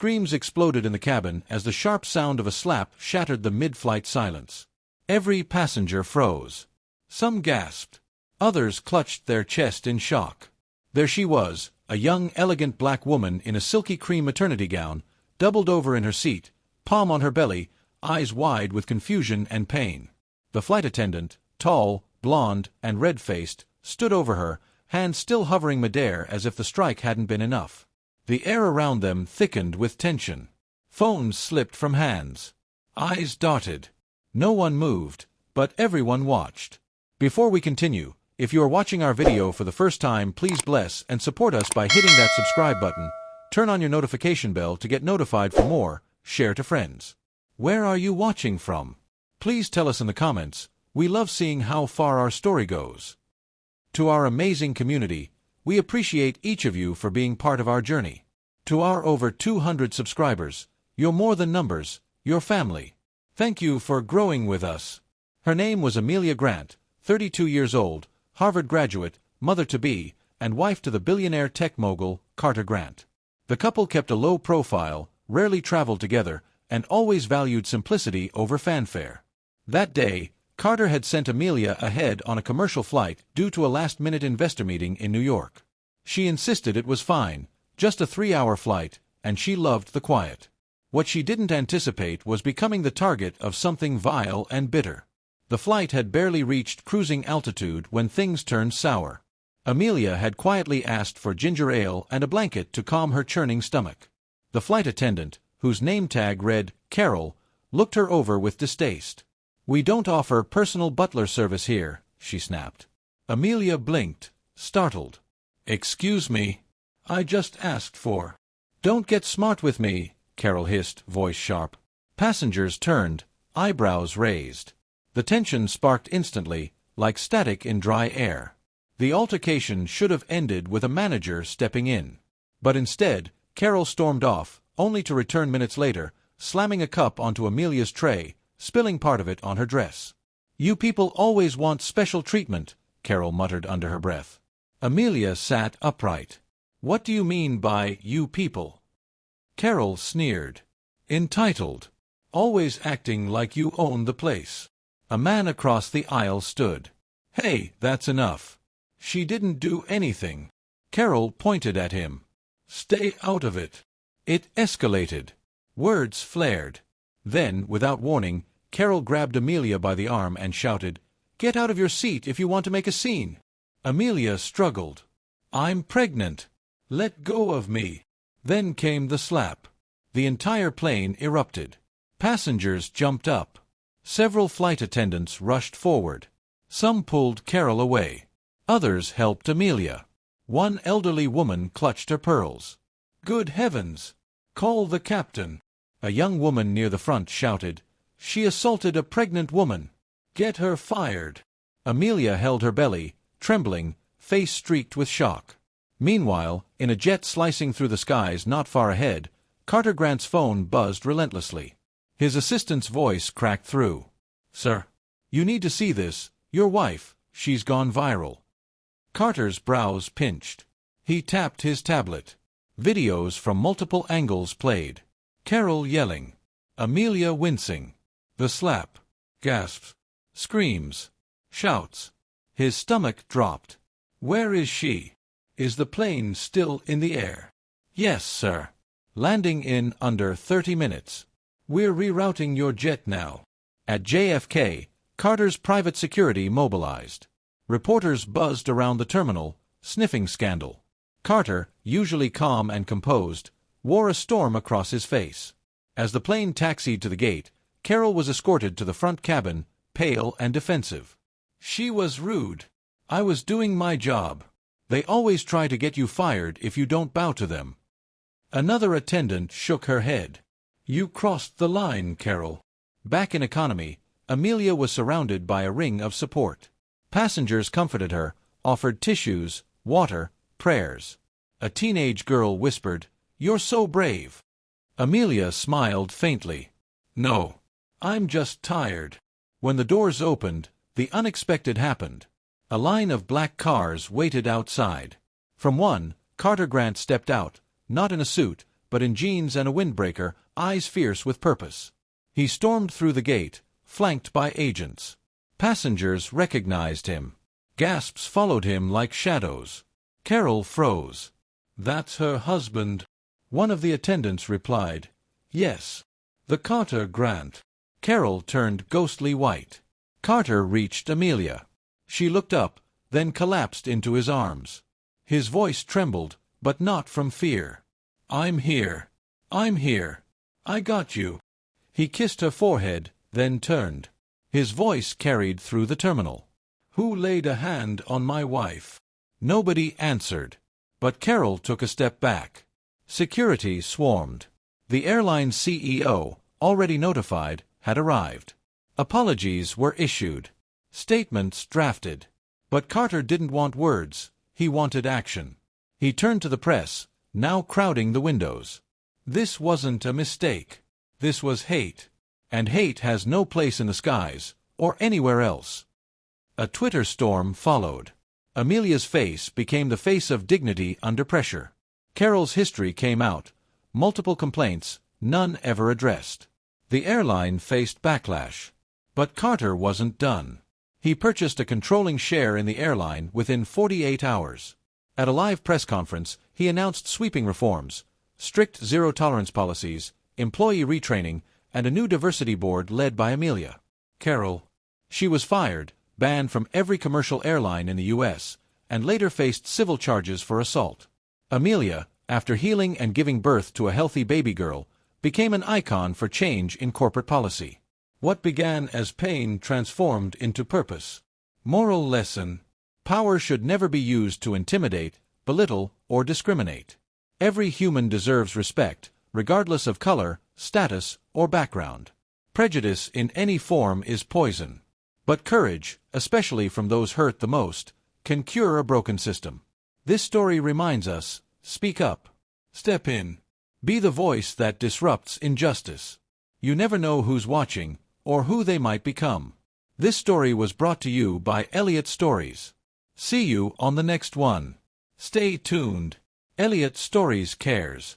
Screams exploded in the cabin as the sharp sound of a slap shattered the mid-flight silence. Every passenger froze. Some gasped. Others clutched their chest in shock. There she was, a young, elegant black woman in a silky cream maternity gown, doubled over in her seat, palm on her belly, eyes wide with confusion and pain. The flight attendant, tall, blonde, and red-faced, stood over her, hands still hovering midair as if the strike hadn't been enough. The air around them thickened with tension. Phones slipped from hands. Eyes darted. No one moved, but everyone watched. Before we continue, if you are watching our video for the first time, please bless and support us by hitting that subscribe button, turn on your notification bell to get notified for more, share to friends. Where are you watching from? Please tell us in the comments. We love seeing how far our story goes. To our amazing community, we appreciate each of you for being part of our journey. To our over 200 subscribers, you're more than numbers, you're family. Thank you for growing with us. Her name was Amelia Grant, 32 years old, Harvard graduate, mother-to-be, and wife to the billionaire tech mogul, Carter Grant. The couple kept a low profile, rarely traveled together, and always valued simplicity over fanfare. That day, Carter had sent Amelia ahead on a commercial flight due to a last-minute investor meeting in New York. She insisted it was fine, just a 3-hour flight, and she loved the quiet. What she didn't anticipate was becoming the target of something vile and bitter. The flight had barely reached cruising altitude when things turned sour. Amelia had quietly asked for ginger ale and a blanket to calm her churning stomach. The flight attendant, whose name tag read Carol, looked her over with distaste. "We don't offer personal butler service here," she snapped. Amelia blinked, startled. "Excuse me. I just asked for—" "Don't get smart with me," Carol hissed, voice sharp. Passengers turned, eyebrows raised. The tension sparked instantly, like static in dry air. The altercation should have ended with a manager stepping in. But instead, Carol stormed off, only to return minutes later, slamming a cup onto Amelia's tray, spilling part of it on her dress. "You people always want special treatment," Carol muttered under her breath. Amelia sat upright. "What do you mean by you people?" Carol sneered. "Entitled. Always acting like you own the place." A man across the aisle stood. "Hey, that's enough. She didn't do anything." Carol pointed at him. "Stay out of it." It escalated. Words flared. Then, without warning, Carol grabbed Amelia by the arm and shouted, "Get out of your seat if you want to make a scene." Amelia struggled. "I'm pregnant. Let go of me." Then came the slap. The entire plane erupted. Passengers jumped up. Several flight attendants rushed forward. Some pulled Carol away. Others helped Amelia. One elderly woman clutched her pearls. "Good heavens! Call the captain!" A young woman near the front shouted, "She assaulted a pregnant woman. Get her fired." Amelia held her belly, trembling, face streaked with shock. Meanwhile, in a jet slicing through the skies not far ahead, Carter Grant's phone buzzed relentlessly. His assistant's voice cracked through. "Sir, you need to see this. Your wife, she's gone viral." Carter's brows pinched. He tapped his tablet. Videos from multiple angles played. Carol yelling. Amelia wincing. The slap. Gasps. Screams. Shouts. His stomach dropped. "Where is she? Is the plane still in the air?" "Yes, sir. Landing in under 30 minutes. We're rerouting your jet now." At JFK, Carter's private security mobilized. Reporters buzzed around the terminal, sniffing scandal. Carter, usually calm and composed, wore a storm across his face. As the plane taxied to the gate, Carol was escorted to the front cabin, pale and defensive. "She was rude. I was doing my job. They always try to get you fired if you don't bow to them." Another attendant shook her head. "You crossed the line, Carol." Back in economy, Amelia was surrounded by a ring of support. Passengers comforted her, offered tissues, water, prayers. A teenage girl whispered, "You're so brave." Amelia smiled faintly. "No, I'm just tired." When the doors opened, the unexpected happened. A line of black cars waited outside. From one, Carter Grant stepped out, not in a suit, but in jeans and a windbreaker, eyes fierce with purpose. He stormed through the gate, flanked by agents. Passengers recognized him. Gasps followed him like shadows. Carol froze. "That's her husband," one of the attendants replied. "Yes. The Carter Grant." Carol turned ghostly white. Carter reached Amelia. She looked up, then collapsed into his arms. His voice trembled, but not from fear. "I'm here. I'm here. I got you." He kissed her forehead, then turned. His voice carried through the terminal. "Who laid a hand on my wife?" Nobody answered. But Carol took a step back. Security swarmed. The airline's CEO, already notified, had arrived. Apologies were issued. Statements drafted. But Carter didn't want words. He wanted action. He turned to the press, now crowding the windows. This wasn't a mistake. This was hate. And hate has no place in the skies, or anywhere else. A Twitter storm followed. Amelia's face became the face of dignity under pressure. Carol's history came out. Multiple complaints, none ever addressed. The airline faced backlash. But Carter wasn't done. He purchased a controlling share in the airline within 48 hours. At a live press conference, he announced sweeping reforms, strict zero-tolerance policies, employee retraining, and a new diversity board led by Amelia. Carol. She was fired, banned from every commercial airline in the U.S., and later faced civil charges for assault. Amelia, after healing and giving birth to a healthy baby girl, became an icon for change in corporate policy. What began as pain transformed into purpose. Moral lesson: power should never be used to intimidate, belittle, or discriminate. Every human deserves respect, regardless of color, status, or background. Prejudice in any form is poison. But courage, especially from those hurt the most, can cure a broken system. This story reminds us: speak up. Step in. Be the voice that disrupts injustice. You never know who's watching, or who they might become. This story was brought to you by Elliot Stories. See you on the next one. Stay tuned. Elliot Stories cares.